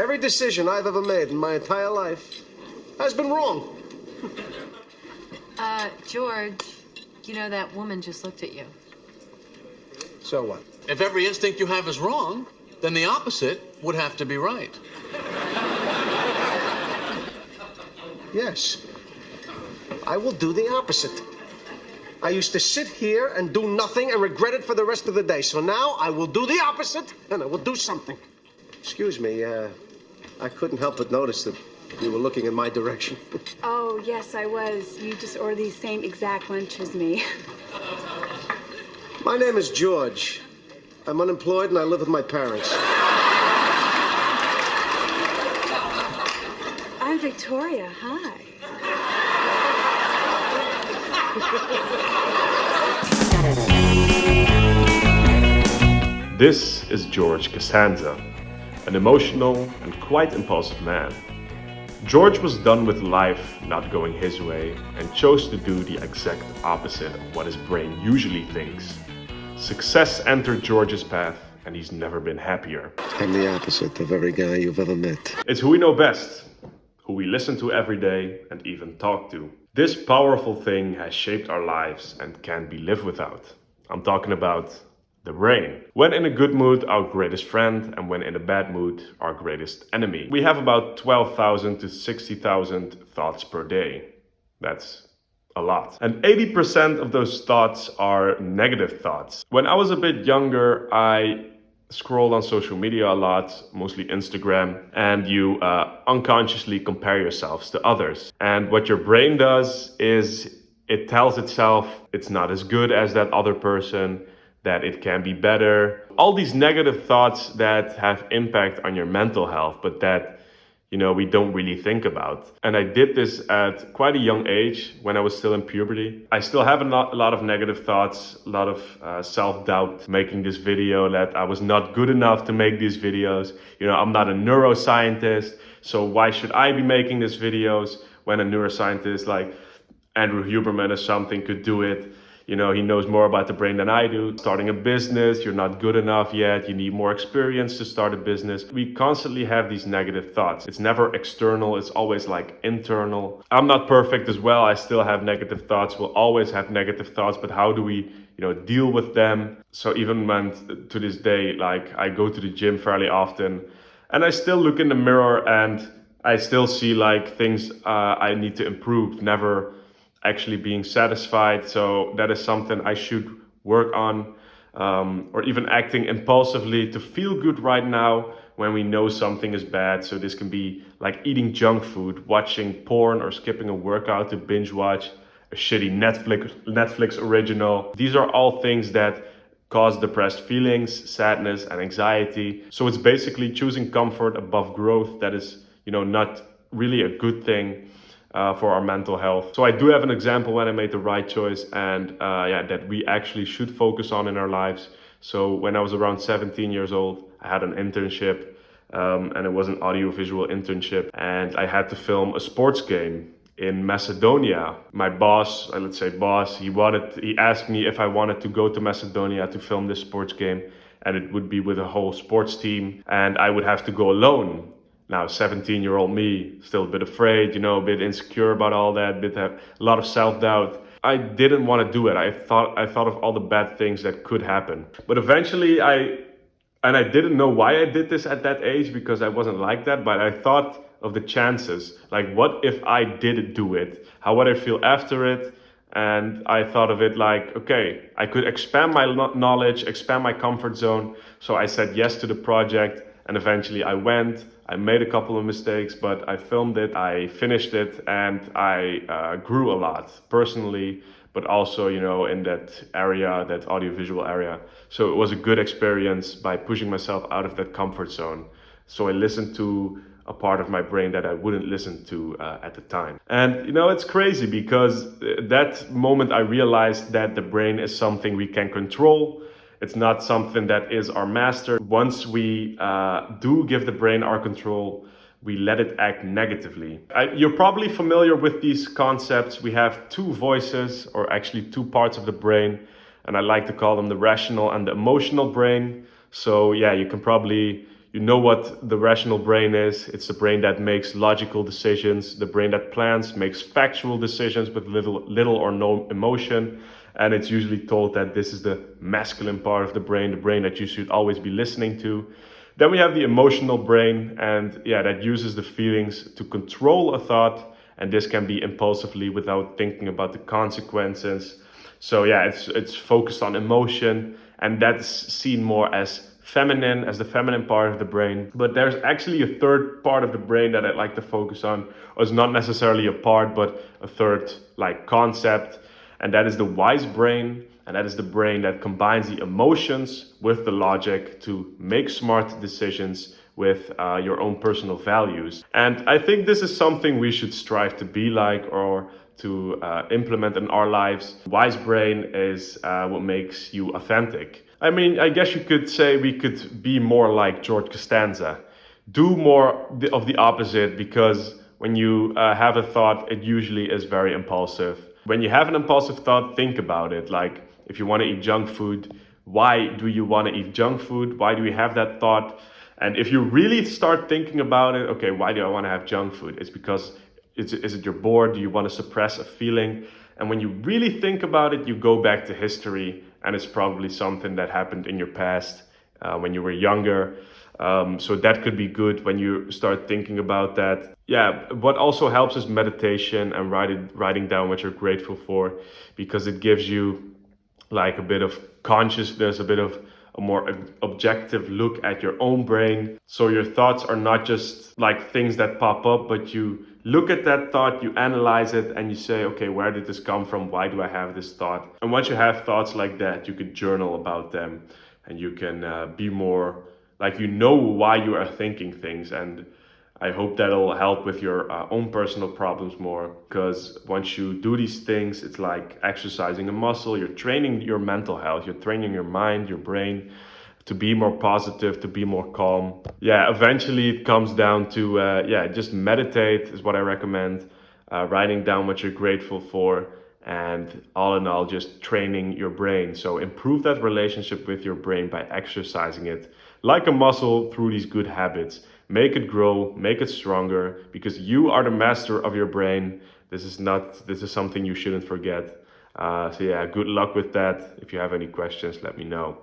Every decision I've ever made in my entire life has been wrong. George, you know that woman just looked at you. So what? If every instinct you have is wrong, then the opposite would have to be right. Yes. I will do the opposite. I used to sit here and do nothing and regret it for the rest of the day. So now I will do the opposite and I will do something. Excuse me, I couldn't help but notice that you were looking in my direction. Oh, yes, I was. You just ordered the same exact lunch as me. My name is George. I'm unemployed and I live with my parents. I'm Victoria. Hi. This is George Costanza, an emotional and quite impulsive man. George was done with life not going his way and chose to do the exact opposite of what his brain usually thinks. Success entered George's path and he's never been happier. I'm the opposite of every guy you've ever met. It's who we know best, who we listen to every day and even talk to. This powerful thing has shaped our lives and can't be lived without. I'm talking about the brain. When in a good mood, our greatest friend, and when in a bad mood, our greatest enemy. We have about 12,000 to 60,000 thoughts per day. That's a lot. And 80% of those thoughts are negative thoughts. When I was a bit younger, I scrolled on social media a lot, mostly Instagram, and you unconsciously compare yourselves to others. And what your brain does is it tells itself it's not as good as that other person, that it can be better. All these negative thoughts that have impact on your mental health, but that, we don't really think about. And I did this at quite a young age when I was still in puberty. I still have a lot of negative thoughts, a lot of self-doubt making this video, that I was not good enough to make these videos. I'm not a neuroscientist, so why should I be making these videos when a neuroscientist like Andrew Huberman or something could do it? He knows more about the brain than I do. Starting a business, you're not good enough yet. You need more experience to start a business. We constantly have these negative thoughts. It's never external. It's always like internal. I'm not perfect as well. I still have negative thoughts. We'll always have negative thoughts, but how do we, deal with them? So even when to this day, like I go to the gym fairly often and I still look in the mirror and I still see like things I need to improve. Never actually being satisfied. So that is something I should work on, or even acting impulsively to feel good right now when we know something is bad. So this can be like eating junk food, watching porn, or skipping a workout to binge watch a shitty Netflix original. These are all things that cause depressed feelings, sadness, and anxiety. So it's basically choosing comfort above growth. That is, not really a good thing for our mental health. So I do have an example when I made the right choice, and that we actually should focus on in our lives. So when I was around 17 years old, I had an internship, and it was an audiovisual internship, and I had to film a sports game in Macedonia. My boss, he asked me if I wanted to go to Macedonia to film this sports game, and it would be with a whole sports team, and I would have to go alone. Now, 17-year-old me, still a bit afraid, a bit insecure about all that, a lot of self-doubt. I didn't want to do it. I thought of all the bad things that could happen. But eventually I didn't know why I did this at that age, because I wasn't like that, but I thought of the chances. Like, what if I did do it? How would I feel after it? And I thought of it like, okay, I could expand my knowledge, expand my comfort zone. So I said yes to the project, and eventually I went. I made a couple of mistakes, but I filmed it, I finished it, and I grew a lot personally, but also, in that area, that audiovisual area. So it was a good experience by pushing myself out of that comfort zone. So I listened to a part of my brain that I wouldn't listen to at the time. And, it's crazy, because that moment I realized that the brain is something we can control. It's not something that is our master. Once we do give the brain our control, we let it act negatively. You're probably familiar with these concepts. We have two voices, or actually two parts of the brain, and I like to call them the rational and the emotional brain. So yeah, you can probably you know what the rational brain is. It's the brain that makes logical decisions, the brain that plans, makes factual decisions with little or no emotion. And it's usually told that this is the masculine part of the brain that you should always be listening to. Then we have the emotional brain, and yeah, that uses the feelings to control a thought, and this can be impulsively without thinking about the consequences. So yeah, it's focused on emotion, and that's seen more as feminine, as the feminine part of the brain. But there's actually a third part of the brain that I'd like to focus on, or it's not necessarily a part, but a third like concept, and that is the wise brain. And that is the brain that combines the emotions with the logic to make smart decisions with your own personal values. And I think this is something we should strive to be like, or to implement in our lives. Wise brain is what makes you authentic. I mean, I guess you could say we could be more like George Costanza. Do more of the opposite, because when you have a thought, it usually is very impulsive. When you have an impulsive thought, think about it. Like, if you want to eat junk food, why do you want to eat junk food? Why do you have that thought? And if you really start thinking about it, okay, why do I want to have junk food? It's because, is it you're bored? Do you want to suppress a feeling? And when you really think about it, you go back to history, and it's probably something that happened in your past when you were younger. So that could be good when you start thinking about that. Yeah, what also helps is meditation and writing down what you're grateful for, because it gives you like a bit of consciousness, a bit of a more objective look at your own brain. So your thoughts are not just like things that pop up, but you look at that thought, you analyze it, and you say, okay, where did this come from? Why do I have this thought? And once you have thoughts like that, you can journal about them, and you can be more like, you know why you are thinking things. And I hope that'll help with your own personal problems more, because once you do these things, it's like exercising a muscle. You're training your mental health, you're training your mind, your brain to be more positive, to be more calm. Yeah, eventually it comes down to, just meditate is what I recommend. Writing down what you're grateful for, and all in all, just training your brain. So improve that relationship with your brain by exercising it like a muscle through these good habits. Make it grow, make it stronger, because you are the master of your brain. This is something you shouldn't forget. So yeah, good luck with that. If you have any questions, let me know.